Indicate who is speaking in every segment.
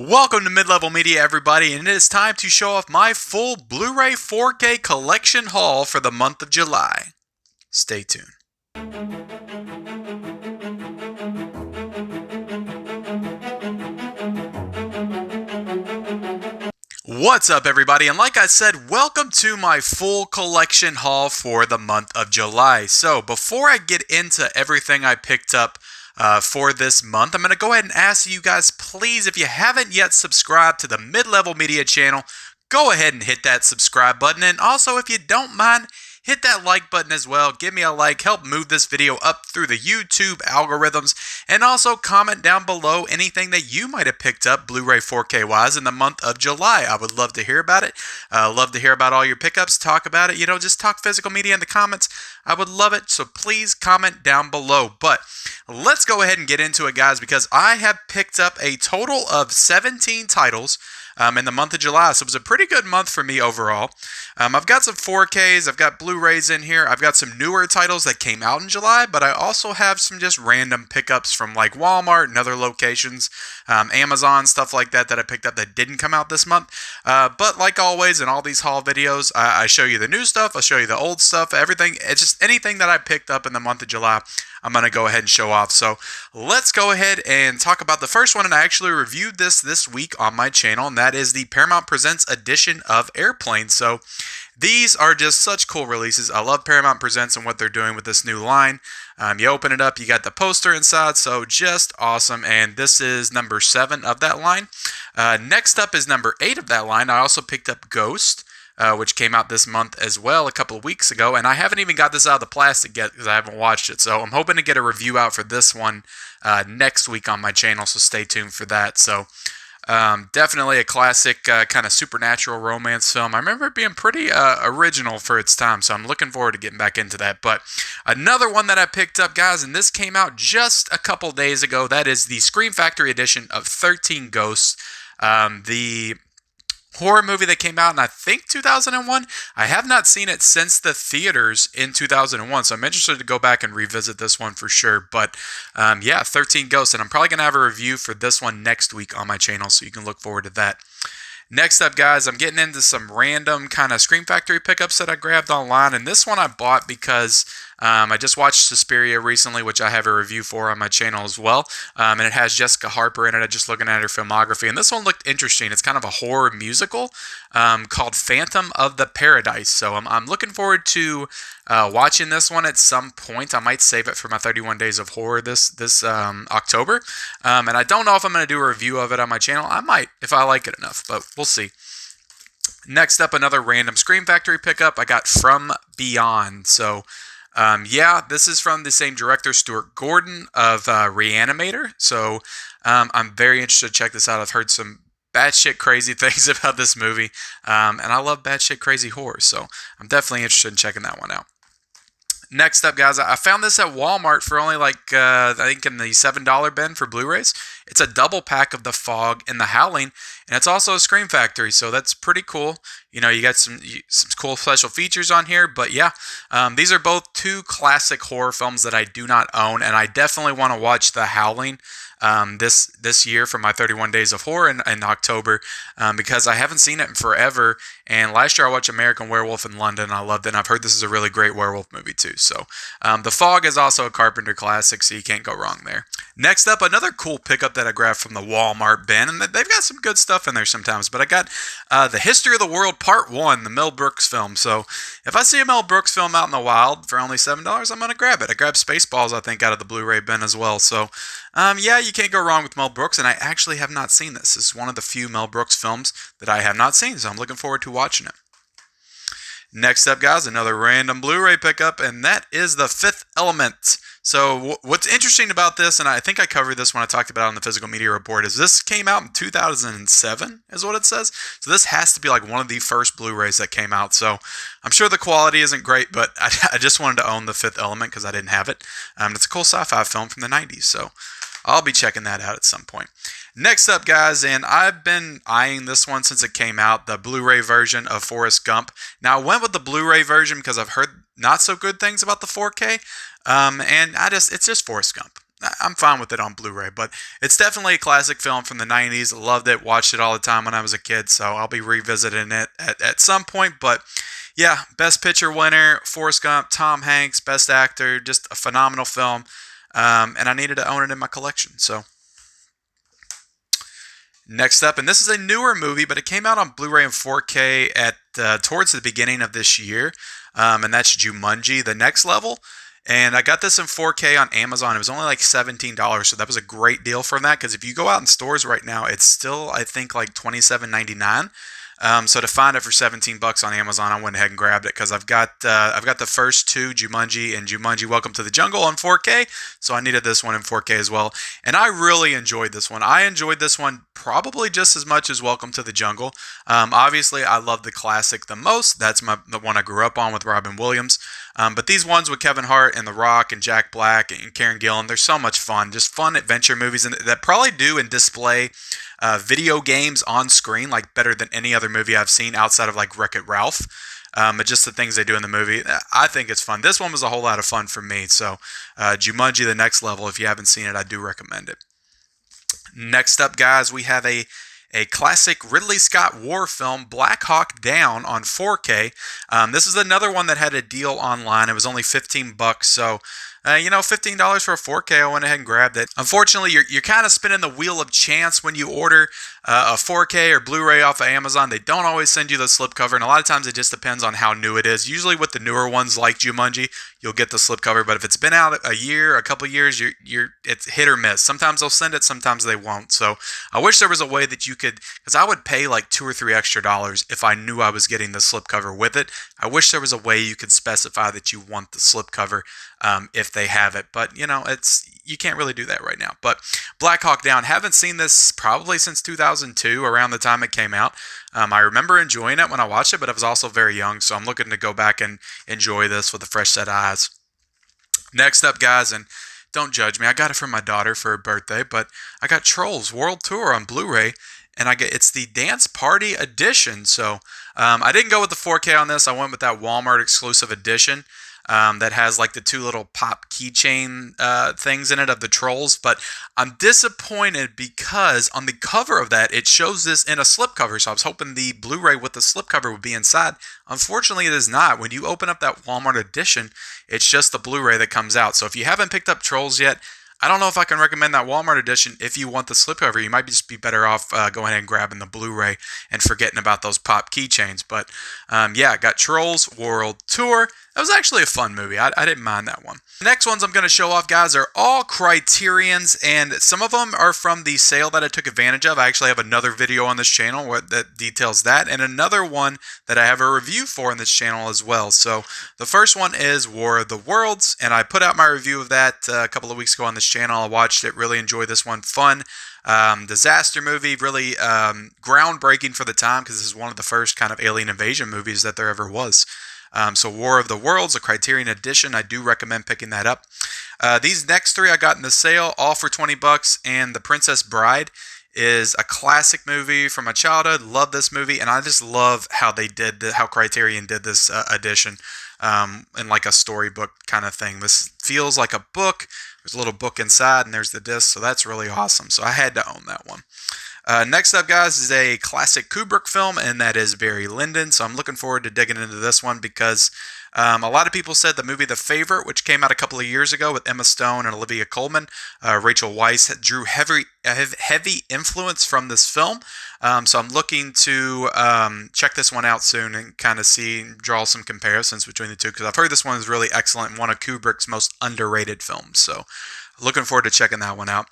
Speaker 1: Welcome to Mid-Level Media, everybody, and it is time to show off my full Blu-ray 4K collection haul for the month of July. Stay tuned. What's up, everybody? And like I said, welcome to my full collection haul for the month of July. So before I get into everything I picked up for this month, I'm going to go ahead and ask you guys, please, if you haven't yet subscribed to the Mid-Level Media channel, go ahead and hit that subscribe button. And also, if you don't mind, hit that like button as well. Give me a like, help move this video up through the YouTube algorithms, and also comment down below anything that you might have picked up Blu-ray 4K wise in the month of July. I would love to hear about it. Love to hear about all your pickups, talk about it, just talk physical media in the comments. I would love it, so please comment down below. But let's go ahead and get into it, guys, because I have picked up a total of 17 titles in the month of July. So it was a pretty good month for me overall. I've got some 4Ks, I've got Blu-rays in here, I've got some newer titles that came out in July, but I also have some just random pickups from like Walmart and other locations, Amazon, stuff like that I picked up that didn't come out this month. But like always in all these haul videos, I show you the new stuff, I'll show you the old stuff, everything. It's just anything that I picked up in the month of July, I'm going to go ahead and show off. So let's go ahead and talk about the first one, and I actually reviewed this week on my channel, and that is the Paramount Presents edition of Airplane. So these are just such cool releases. I love Paramount Presents and what they're doing with this new line. You open it up, you got the poster inside, so just awesome. And this is number 7 of that line. Next up is number 8 of that line. I also picked up Ghost, which came out this month as well a couple of weeks ago, and I haven't even got this out of the plastic yet because I haven't watched it. So I'm hoping to get a review out for this one next week on my channel, so stay tuned for that. So definitely a classic kind of supernatural romance film. I remember it being pretty original for its time, so I'm looking forward to getting back into that. But another one that I picked up, guys, and this came out just a couple days ago, that is the Scream Factory edition of 13 Ghosts. The horror movie that came out in, I think, 2001. I have not seen it since the theaters in 2001, so I'm interested to go back and revisit this one for sure. But yeah, 13 Ghosts, and I'm probably going to have a review for this one next week on my channel, so you can look forward to that. Next up, guys, I'm getting into some random kind of Scream Factory pickups that I grabbed online, and this one I bought because I just watched Suspiria recently, which I have a review for on my channel as well, and it has Jessica Harper in it. I'm just looking at her filmography, and this one looked interesting. It's kind of a horror musical called Phantom of the Paradise, so I'm looking forward to watching this one at some point. I might save it for my 31 Days of Horror this October, and I don't know if I'm going to do a review of it on my channel. I might, if I like it enough, but we'll see. Next up, another random Scream Factory pickup. I got From Beyond. So yeah, this is from the same director, Stuart Gordon, of Reanimator. So I'm very interested to check this out. I've heard some batshit crazy things about this movie, and I love batshit crazy horror, so I'm definitely interested in checking that one out. Next up, guys, I found this at Walmart for only like, I think in the $7 bin for Blu-rays. It's a double pack of The Fog and The Howling, and it's also a Scream Factory, so that's pretty cool. You got some cool special features on here, but yeah, these are both two classic horror films that I do not own, and I definitely want to watch The Howling this year for my 31 Days of Horror in October, because I haven't seen it in forever. And last year I watched American Werewolf in London, and I loved it. And I've heard this is a really great werewolf movie too. So The Fog is also a Carpenter classic, so you can't go wrong there. Next up, another cool pickup that I grabbed from the Walmart bin, and they've got some good stuff in there sometimes, but I got The History of the World Part 1, the Mel Brooks film. So if I see a Mel Brooks film out in the wild for only $7, I'm going to grab it. I grabbed Spaceballs, I think, out of the Blu-ray bin as well. So yeah, you can't go wrong with Mel Brooks, and I actually have not seen this. This is one of the few Mel Brooks films that I have not seen, so I'm looking forward to watching it. Next up, guys, another random Blu-ray pickup, and that is The Fifth Element. So what's interesting about this, and I think I covered this when I talked about it on the Physical Media Report, is this came out in 2007, is what it says. So this has to be like one of the first Blu-rays that came out. So I'm sure the quality isn't great, but I just wanted to own The Fifth Element because I didn't have it. It's a cool sci-fi film from the 90s, so I'll be checking that out at some point. Next up, guys, and I've been eyeing this one since it came out, the Blu-ray version of Forrest Gump. Now, I went with the Blu-ray version because I've heard not so good things about the 4K, and it's just Forrest Gump. I'm fine with it on Blu-ray, but it's definitely a classic film from the 90s. I loved it, watched it all the time when I was a kid, so I'll be revisiting it at some point. But yeah, Best Picture winner, Forrest Gump, Tom Hanks, Best Actor, just a phenomenal film. And I needed to own it in my collection. So next up, and this is a newer movie, but it came out on Blu-ray and 4K at towards the beginning of this year, and that's Jumanji: The Next Level. And I got this in 4K on Amazon. It was only like $17, so that was a great deal for that. Because if you go out in stores right now, it's still, I think, like $27.99. So to find it for $17 on Amazon, I went ahead and grabbed it because I've got the first two, Jumanji and Jumanji: Welcome to the Jungle, on 4K. So I needed this one in 4K as well, and I really enjoyed this one. I enjoyed this one probably just as much as Welcome to the Jungle. Obviously, I love the classic the most. That's the one I grew up on with Robin Williams. But these ones with Kevin Hart and The Rock and Jack Black and Karen Gillan, they're so much fun. Just fun adventure movies, and that probably do and display video games on screen like better than any other movie I've seen outside of like Wreck-It Ralph. But just the things they do in the movie, I think it's fun. This one was a whole lot of fun for me. So Jumanji: The Next Level, if you haven't seen it, I do recommend it. Next up, guys, we have a classic Ridley Scott war film, Black Hawk Down, on 4K. This is another one that had a deal online. It was only $15, so $15 for a 4K, I went ahead and grabbed it. Unfortunately, you're kind of spinning the wheel of chance when you order a 4K or Blu-ray off of Amazon. They don't always send you the slipcover, and a lot of times it just depends on how new it is. Usually with the newer ones like Jumanji, you'll get the slipcover, but if it's been out a year, a couple years, it's hit or miss. Sometimes they'll send it, sometimes they won't. So I wish there was a way that you could, because I would pay like $2 or $3 extra if I knew I was getting the slipcover with it. I wish there was a way you could specify that you want the slipcover if they have it, but you can't really do that right now. But Black Hawk Down, haven't seen this probably since 2002, around the time it came out. I remember enjoying it when I watched it, but I was also very young, so I'm looking to go back and enjoy this with a fresh set of eyes. Next up, guys, and don't judge me, I got it from my daughter for her birthday, but I got Trolls World Tour on Blu-ray, and it's the Dance Party Edition. So I didn't go with the 4K on this. I went with that Walmart exclusive edition. That has like the two little pop keychain things in it of the Trolls. But I'm disappointed because on the cover of that, it shows this in a slipcover. So I was hoping the Blu-ray with the slipcover would be inside. Unfortunately, it is not. When you open up that Walmart edition, it's just the Blu-ray that comes out. So if you haven't picked up Trolls yet, I don't know if I can recommend that Walmart edition. If you want the slipcover, you might just be better off going ahead and grabbing the Blu-ray and forgetting about those pop keychains. But yeah, got Trolls World Tour. That was actually a fun movie. I didn't mind that one. The next ones I'm going to show off, guys, are all Criterions, and some of them are from the sale that I took advantage of. I actually have another video on this channel that details that, and another one that I have a review for in this channel as well. So the first one is War of the Worlds, and I put out my review of that a couple of weeks ago on this channel. I watched it, really enjoyed this one. Fun disaster movie, really groundbreaking for the time, because this is one of the first kind of alien invasion movies that there ever was. So War of the Worlds, a Criterion edition, I do recommend picking that up. These next three I got in the sale, all for $20, and The Princess Bride is a classic movie from my childhood. Love this movie, and I just love how how Criterion did this edition in like a storybook kind of thing. This feels like a book. There's a little book inside, and there's the disc, so that's really awesome. So I had to own that one. Next up, guys, is a classic Kubrick film, and that is Barry Lyndon. So I'm looking forward to digging into this one because a lot of people said the movie The Favorite, which came out a couple of years ago with Emma Stone and Olivia Colman, Rachel Weisz, drew heavy influence from this film. So I'm looking to check this one out soon and kind of draw some comparisons between the two, because I've heard this one is really excellent and one of Kubrick's most underrated films. So looking forward to checking that one out.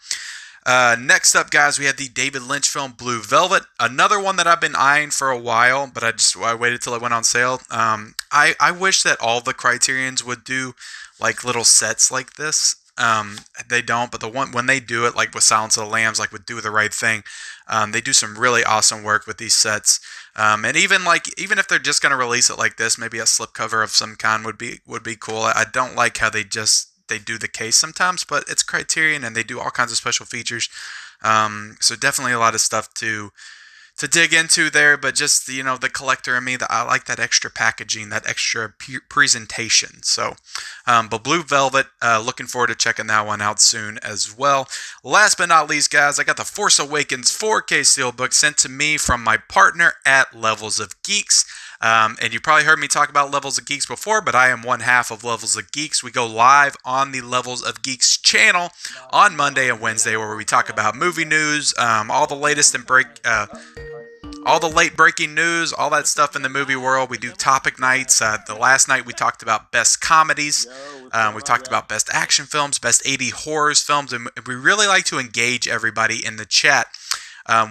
Speaker 1: Next up, guys, we have the David Lynch film Blue Velvet, another one that I've been eyeing for a while, but I waited till it went on sale. I wish that all the Criterions would do like little sets like this. They don't, but when they do it, like with Silence of the Lambs, like with Do the Right Thing, they do some really awesome work with these sets. And even if they're just gonna release it like this, maybe a slipcover of some kind would be cool. I don't like how they do the case sometimes, but it's Criterion and they do all kinds of special features. So definitely a lot of stuff to to dig into there, but just, you know, the collector in me, that I like that extra packaging, that extra presentation. So, but Blue Velvet, looking forward to checking that one out soon as well. Last but not least, guys, I got the Force Awakens 4K Steelbook sent to me from my partner at Levels of Geeks. And you probably heard me talk about Levels of Geeks before, but I am one half of Levels of Geeks. We go live on the Levels of Geeks channel on Monday and Wednesday, where we talk about movie news, all the latest and all the late breaking news, all that stuff in the movie world. We do topic nights. The last night we talked about best comedies. We talked about best action films, best 80 horrors films, and we really like to engage everybody in the chat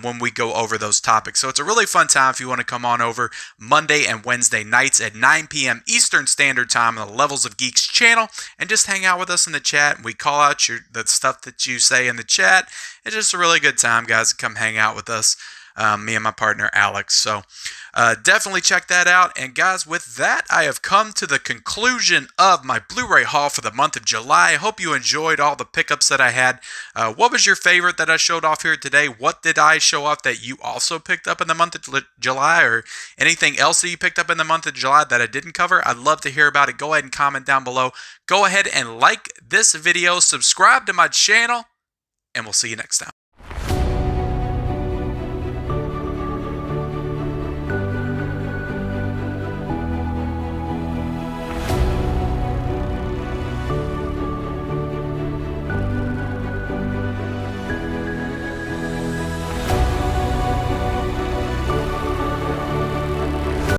Speaker 1: when we go over those topics. So it's a really fun time if you want to come on over Monday and Wednesday nights at 9 p.m. Eastern Standard Time on the Levels of Geeks channel and just hang out with us in the chat. We call out the stuff that you say in the chat. It's just a really good time, guys, to come hang out with us, me and my partner Alex. So definitely check that out. And guys, with that, I have come to the conclusion of my Blu-ray haul for the month of July. I hope you enjoyed all the pickups that I had. What was your favorite that I showed off here today? What did I show off that you also picked up in the month of July, or anything else that you picked up in the month of July that I didn't cover? I'd love to hear about it. Go ahead and comment down below. Go ahead and like this video, subscribe to my channel, and we'll see you next time.